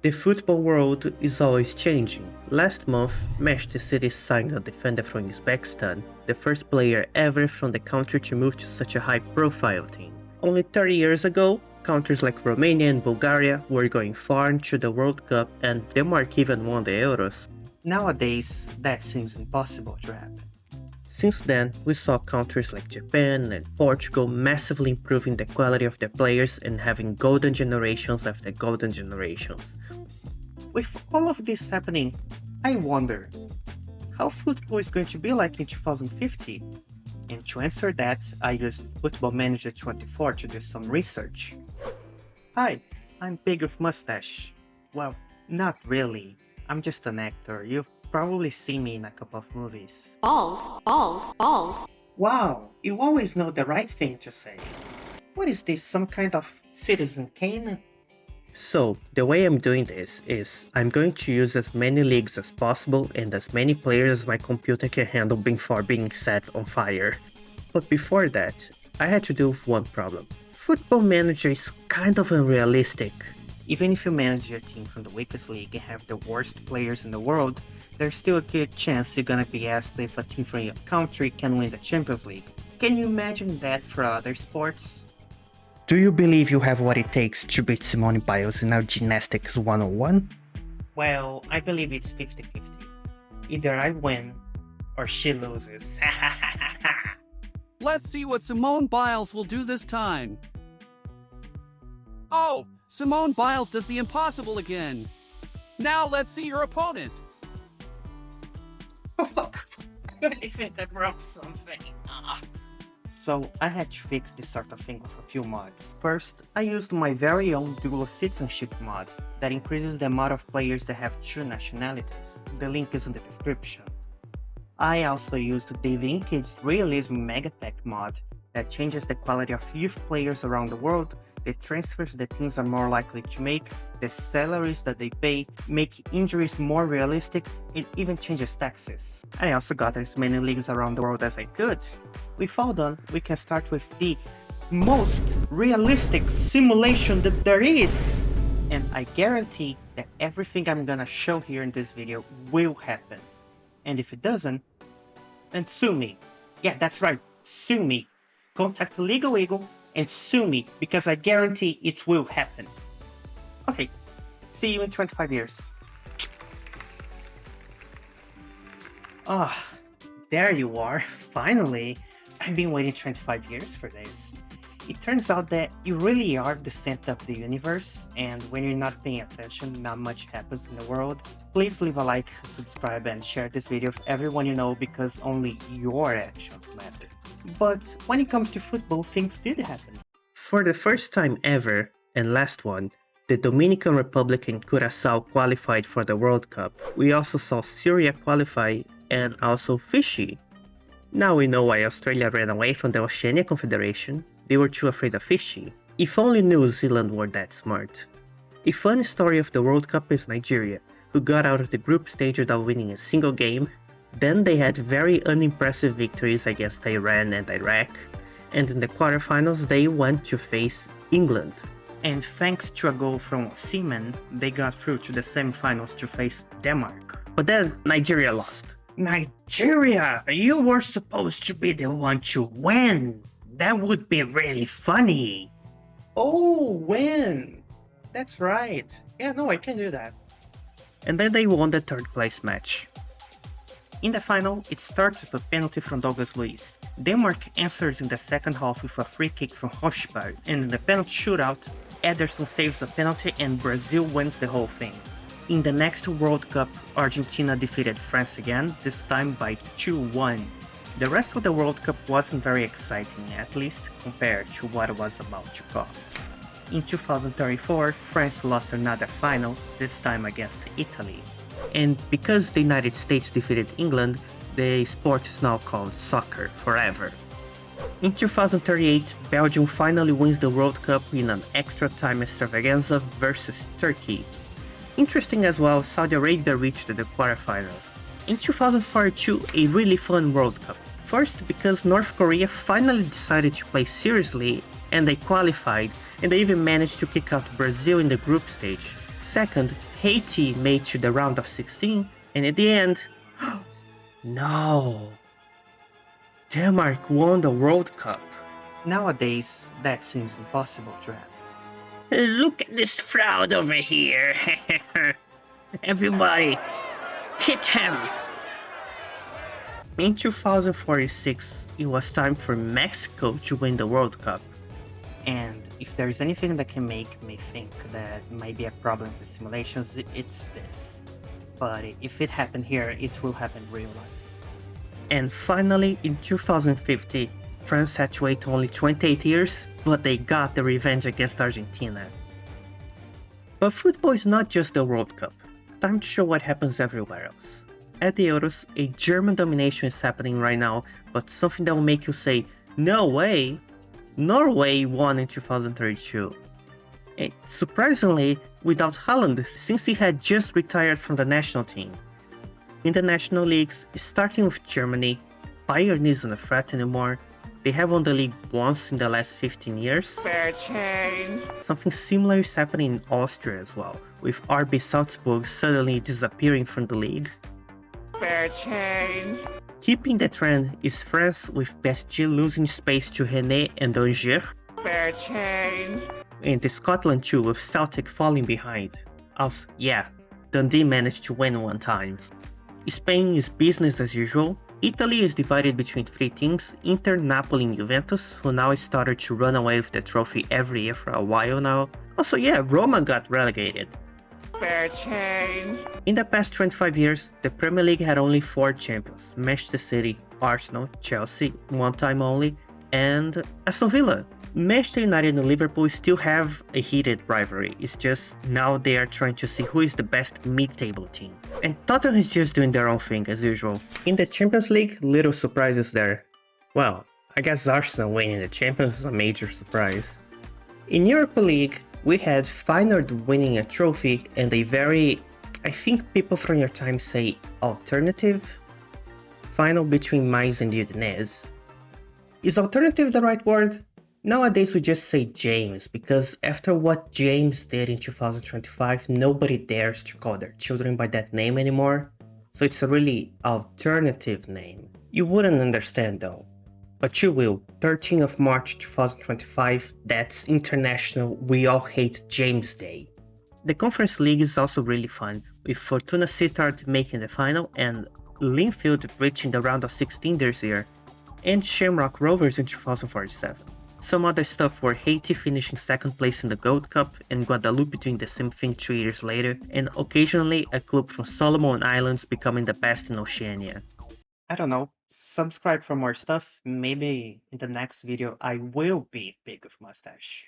The football world is always changing. Last month, Manchester City signed a defender from Uzbekistan, the first player ever from the country to move to such a high-profile team. Only 30 years ago, countries like Romania and Bulgaria were going far into the World Cup and Denmark even won the Euros. Nowadays, that seems impossible to happen. Since then, we saw countries like Japan and Portugal massively improving the quality of their players and having golden generations after golden generations. With all of this happening, I wonder how football is going to be like in 2050? And to answer that, I used Football Manager 24 to do some research. Hi, I'm big with mustache. Well, not really. I'm just an actor. You've probably seen me in a couple of movies. Balls, balls, balls. Wow, you always know the right thing to say. What is this, some kind of Citizen Kane? So, the way I'm doing this is, I'm going to use as many leagues as possible and as many players as my computer can handle before being set on fire. But before that, I had to deal with one problem. Football Manager is kind of unrealistic. Even if you manage your team from the weakest league and have the worst players in the world, there's still a good chance you're gonna be asked if a team from your country can win the Champions League. Can you imagine that for other sports? Do you believe you have what it takes to beat Simone Biles in our Gymnastics 101? Well, I believe it's 50-50. Either I win, or she loses. Let's see what Simone Biles will do this time. Oh, Simone Biles does the impossible again. Now let's see your opponent. I think I broke something. So I had to fix this sort of thing with a few mods. First, I used my very own dual citizenship mod that increases the amount of players that have two nationalities. The link is in the description. I also used the Vintage Realism Megatech mod that changes the quality of youth players around the world, the transfers the teams are more likely to make, the salaries that they pay, make injuries more realistic, it even changes taxes. I also got as many leagues around the world as I could. With all done, we can start with the most realistic simulation that there is! And I guarantee that everything I'm gonna show here in this video will happen. And if it doesn't, then sue me. Yeah, that's right, sue me. Contact Legal Eagle and sue me, because I guarantee it will happen. Okay, see you in 25 years. Ah, there you are, finally. I've been waiting 25 years for this. It turns out that you really are the center of the universe, and when you're not paying attention, not much happens in the world. Please leave a like, subscribe, and share this video with everyone you know, because only your actions matter. But when it comes to football, things did happen. For the first time ever, and last one, the Dominican Republic and Curaçao qualified for the World Cup. We also saw Syria qualify, and also Fiji. Now we know why Australia ran away from the Oceania Confederation. They were too afraid of Fiji. If only New Zealand were that smart. A fun story of the World Cup is Nigeria, who got out of the group stage without winning a single game. Then they had very unimpressive victories against Iran and Iraq, and in the quarterfinals they went to face England. And thanks to a goal from Osimhen, they got through to the semifinals to face Denmark. But then Nigeria lost. Nigeria! You were supposed to be the one to win! That would be really funny! Oh, win! That's right. Yeah, no, I can do that. And then they won the third place match. In the final, it starts with a penalty from Douglas Luiz. Denmark answers in the second half with a free kick from Hochberg, and in the penalty shootout, Ederson saves a penalty and Brazil wins the whole thing. In the next World Cup, Argentina defeated France again, this time by 2-1. The rest of the World Cup wasn't very exciting, at least compared to what was about to come. In 2034, France lost another final, this time against Italy. And because the United States defeated England, the sport is now called soccer forever. In 2038, Belgium finally wins the World Cup in an extra time extravaganza versus Turkey. Interesting as well, Saudi Arabia reached the quarterfinals. In 2042, a really fun World Cup. First, because North Korea finally decided to play seriously and they qualified, and they even managed to kick out Brazil in the group stage. Second, Haiti made to the round of 16, and in the end, no, Denmark won the World Cup. Nowadays, that seems impossible to happen. Look at this fraud over here. Everybody, hit him. In 2046, it was time for Mexico to win the World Cup. And if there's anything that can make me think that might be a problem with simulations, it's this. But if it happened here, it will happen in real life. And finally, in 2050, France had to wait only 28 years, but they got the revenge against Argentina. But football is not just the World Cup. Time to show what happens everywhere else. At the Euros, a German domination is happening right now, but something that will make you say, no way! Norway won in 2032. And surprisingly, without Haaland, since he had just retired from the national team. In the national leagues, starting with Germany, Bayern isn't a threat anymore. They have won the league once in the last 15 years. Fair change. Something similar is happening in Austria as well, with RB Salzburg suddenly disappearing from the league. Fair change. Keeping the trend is France, with PSG losing space to Rennes and Angers. Fair change. And Scotland too, with Celtic falling behind. Also, yeah, Dundee managed to win one time. Spain is business as usual. Italy is divided between three teams, Inter, Napoli and Juventus, who now started to run away with the trophy every year for a while now. Also, yeah, Roma got relegated. Fair change. In the past 25 years, the Premier League had only 4 champions: Manchester City, Arsenal, Chelsea, one time only, and Aston Villa. Manchester United and Liverpool still have a heated rivalry, it's just now they are trying to see who is the best mid-table team. And Tottenham is just doing their own thing as usual. In the Champions League, little surprises there. Well, I guess Arsenal winning the Champions is a major surprise. In Europa League, we had Feyenoord winning a trophy and a very, I think people from your time say, alternative final between Mainz and Udinese. Is alternative the right word? Nowadays we just say James, because after what James did in 2025, nobody dares to call their children by that name anymore. So it's a really alternative name. You wouldn't understand though. But you will. 13th of March 2025, that's International We All Hate James Day. The Conference League is also really fun, with Fortuna Sittard making the final and Linfield reaching the round of 16 this year, and Shamrock Rovers in 2047. Some other stuff were Haiti finishing second place in the Gold Cup and Guadeloupe doing the same thing 2 years later, and occasionally a club from Solomon Islands becoming the best in Oceania. I don't know, subscribe for more stuff, maybe in the next video I will be big with mustache.